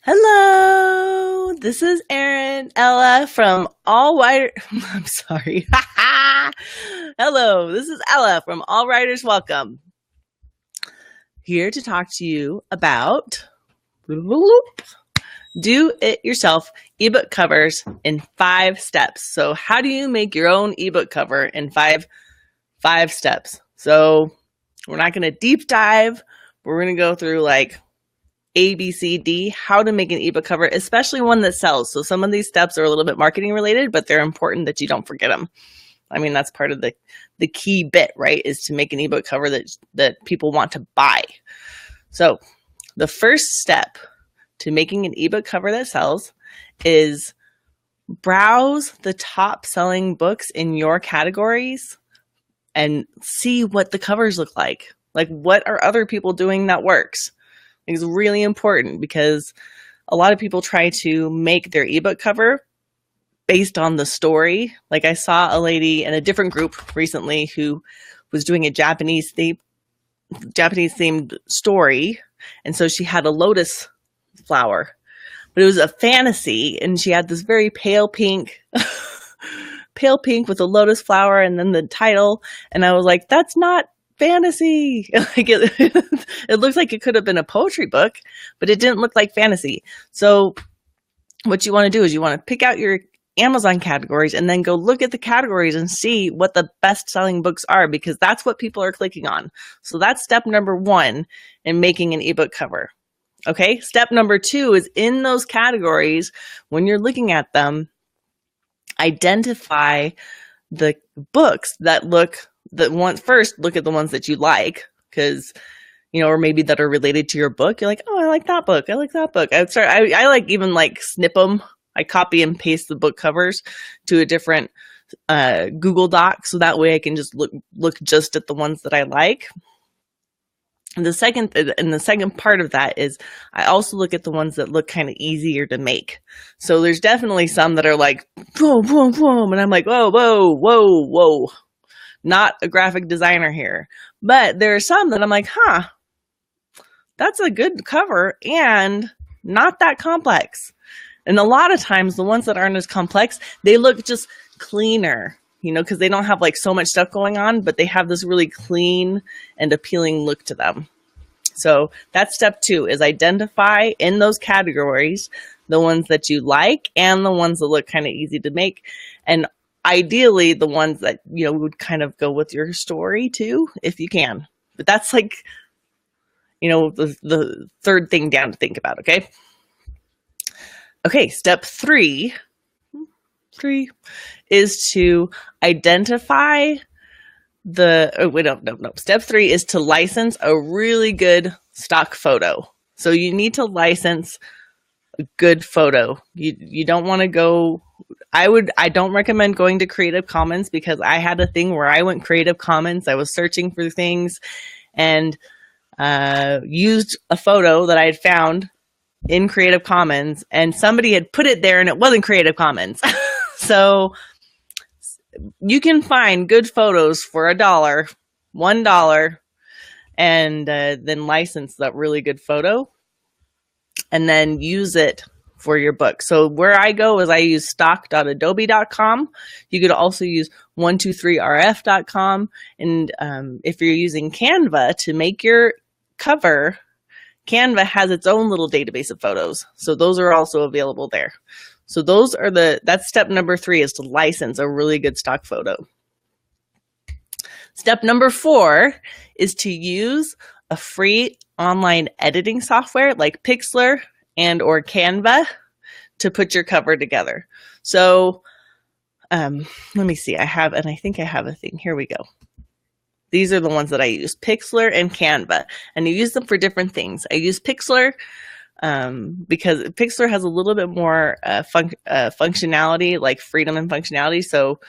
Hello, this is Ella from All Writer. I'm sorry. Hello, this is Ella from All Writers Welcome. Here to talk to you about do it yourself ebook covers in 5 steps. So, how do you make your own ebook cover in five steps? So, we're not going to deep dive. We're going to go through like A, B, C, D, how to make an ebook cover, especially one that sells. So some of these steps are a little bit marketing related, but they're important that you don't forget them. I mean, that's part of the key bit, right? Is to make an ebook cover that people want to buy. So the first step to making an ebook cover that sells is browse the top selling books in your categories and see what the covers look like. Like, what are other people doing that works? It's really important because a lot of people try to make their ebook cover based on the story. Like, I saw a lady in a different group recently who was doing a Japanese themed story. And so she had a lotus flower, but it was a fantasy. And she had this very pale pink with a lotus flower and then the title. And I was like, that's not fantasy. Like it looks like it could have been a poetry book, but it didn't look like fantasy. So what you want to do is you want to pick out your Amazon categories and then go look at the categories and see what the best selling books are, because that's what people are clicking on. So that's step number 1 in making an ebook cover. Okay. Step number 2 is in those categories, when you're looking at them, identify the books that look first, look at the ones that you like, because, or maybe that are related to your book. You're like, oh, I like that book. I like that book. I like even like snip them. I copy and paste the book covers to a different Google Doc. So that way I can just look just at the ones that I like. And the second part of that is I also look at the ones that look kind of easier to make. So there's definitely some that are like, boom, boom, boom. And I'm like, whoa, whoa, whoa, whoa. Not a graphic designer here. But there are some that I'm like, that's a good cover and not that complex. And a lot of times the ones that aren't as complex, they look just cleaner, because they don't have like so much stuff going on, but they have this really clean and appealing look to them. So that's step 2, is identify in those categories the ones that you like and the ones that look kind of easy to make. And ideally the ones that, would kind of go with your story too, if you can. But that's like, the third thing down to think about. Okay. Step 3 is to identify Step 3 is to license a really good stock photo. So you need to license a good photo. You don't want to go, I don't recommend going to Creative Commons, because I had a thing where I went Creative Commons. I was searching for things and used a photo that I had found in Creative Commons, and somebody had put it there and it wasn't Creative Commons. So you can find good photos for $1, and then license that really good photo and then use it for your book. So where I go is I use stock.adobe.com. You could also use 123rf.com. And if you're using Canva to make your cover, Canva has its own little database of photos. So those are also available there. So that's step number 3, is to license a really good stock photo. Step number 4 is to use a free online editing software like Pixlr and or Canva to put your cover together. So let me see. I think I have a thing. Here we go. These are the ones that I use, Pixlr and Canva, and I use them for different things. I use Pixlr because Pixlr has a little bit more functionality, like freedom and functionality. So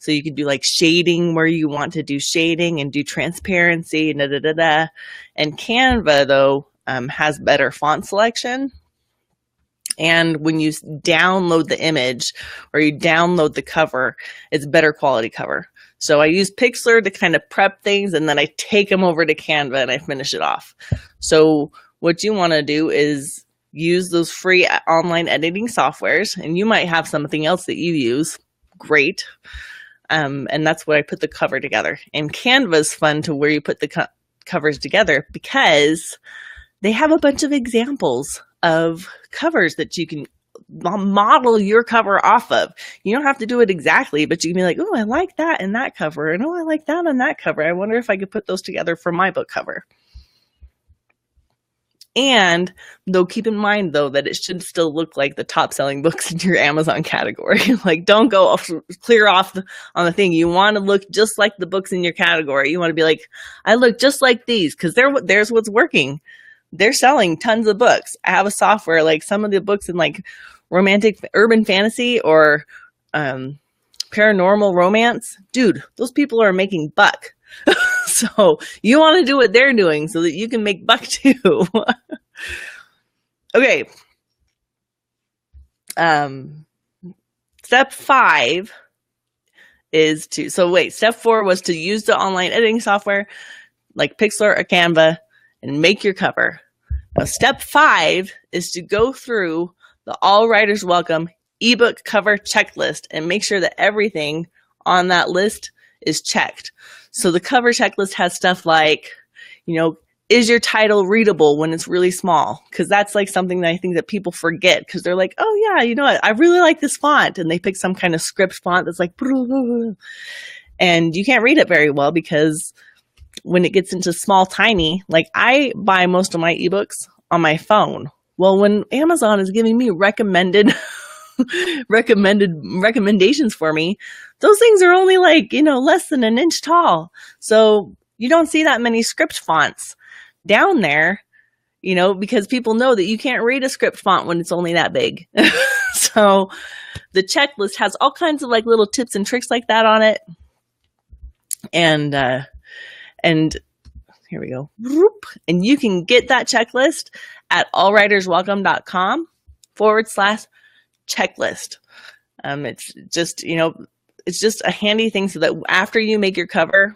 you can do like shading where you want to do shading and do transparency, And Canva, though, has better font selection. And when you download the image or you download the cover, it's better quality cover. So I use Pixlr to kind of prep things, and then I take them over to Canva and I finish it off. So what you want to do is use those free online editing softwares, and you might have something else that you use. Great. And that's where I put the cover together. And Canva is fun to where you put the covers together because they have a bunch of examples of covers that you can model your cover off of. You don't have to do it exactly, but you can be like, oh, I like that in that cover. And oh, I like that on that cover. I wonder if I could put those together for my book cover. And though, keep in mind, though, that it should still look like the top selling books in your Amazon category. Like, don't go clear off on the thing. You want to look just like the books in your category. You want to be like, I look just like these because there's what's working. They're selling tons of books. I have a software, like some of the books in like romantic urban fantasy or paranormal romance. Dude, those people are making buck. So you want to do what they're doing so that you can make buck too. Okay. Step 5 is step 4 was to use the online editing software like Pixlr or Canva and make your cover. Now, step 5 is to go through the All Writers Welcome ebook cover checklist and make sure that everything on that list is checked. So the cover checklist has stuff like, is your title readable when it's really small? Because that's like something that I think that people forget because they're like, oh yeah, you know what? I really like this font. And they pick some kind of script font that's like, and you can't read it very well because when it gets into small, tiny, like I buy most of my ebooks on my phone. Well, when Amazon is giving me recommendations for me, those things are only like, less than an inch tall. So you don't see that many script fonts down there, because people know that you can't read a script font when it's only that big. So the checklist has all kinds of like little tips and tricks like that on it. And here we go. And you can get that checklist at allwriterswelcome.com/checklist. It's just a handy thing so that after you make your cover,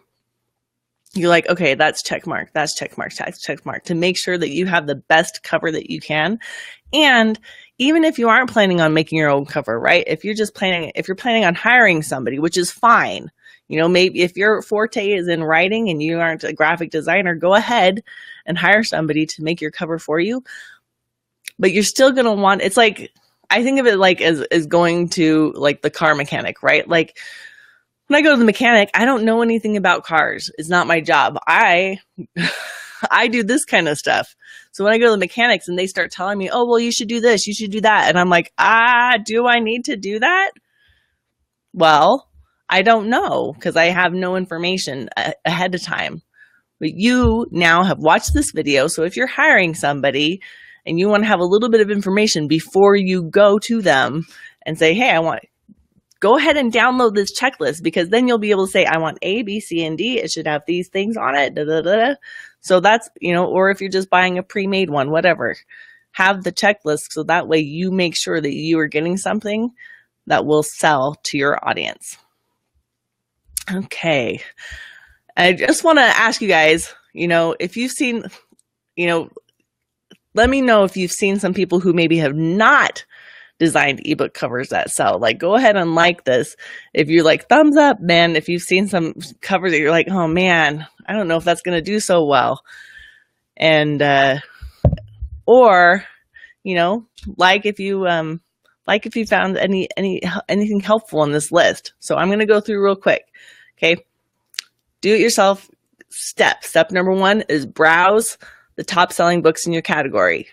you're like, okay, that's check mark, that's check mark, that's check mark, to make sure that you have the best cover that you can. And even if you aren't planning on making your own cover, right? If you're planning on hiring somebody, which is fine, maybe if your forte is in writing and you aren't a graphic designer, go ahead and hire somebody to make your cover for you. But you're still going to want, it's like, I think of it like as going to like the car mechanic, right? Like when I go to the mechanic, I don't know anything about cars. It's not my job. I do this kind of stuff. So when I go to the mechanics and they start telling me, oh, well, you should do this, you should do that. And I'm like, do I need to do that? Well, I don't know because I have no information ahead of time. But you now have watched this video. So if you're hiring somebody and you want to have a little bit of information before you go to them and say, hey, go ahead and download this checklist, because then you'll be able to say, I want A, B, C, and D. It should have these things on it. Da, da, da, da. So that's, or if you're just buying a pre-made one, whatever, have the checklist. So that way you make sure that you are getting something that will sell to your audience. Okay. I just want to ask you guys, if you've seen, let me know if you've seen some people who maybe have not designed ebook covers that sell. Like, go ahead and like this. If you're like, thumbs up, man. If you've seen some covers that you're like, oh man, I don't know if that's going to do so well. And, or, if you found anything helpful in this list. So I'm going to go through real quick. Okay. Do it yourself step. Step number 1 is browse the top selling books in your category.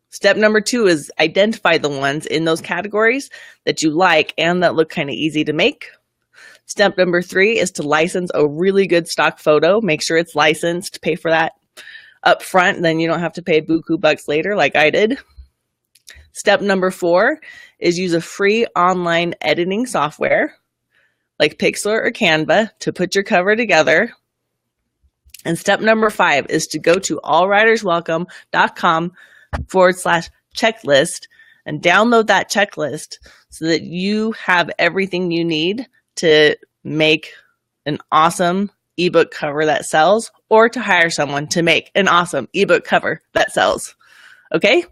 Step number 2 is identify the ones in those categories that you like and that look kind of easy to make. Step number 3 is to license a really good stock photo. Make sure it's licensed, pay for that up front. Then you don't have to pay buku bucks later like I did. Step number 4 is use a free online editing software like Pixlr or Canva to put your cover together. And step number 5 is to go to allwriterswelcome.com/checklist and download that checklist so that you have everything you need to make an awesome ebook cover that sells, or to hire someone to make an awesome ebook cover that sells. Okay?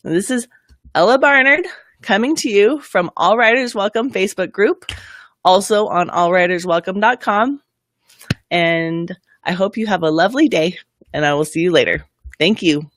This is Ella Barnard coming to you from All Writers Welcome Facebook group, also on allwriterswelcome.com. And I hope you have a lovely day, and I will see you later. Thank you.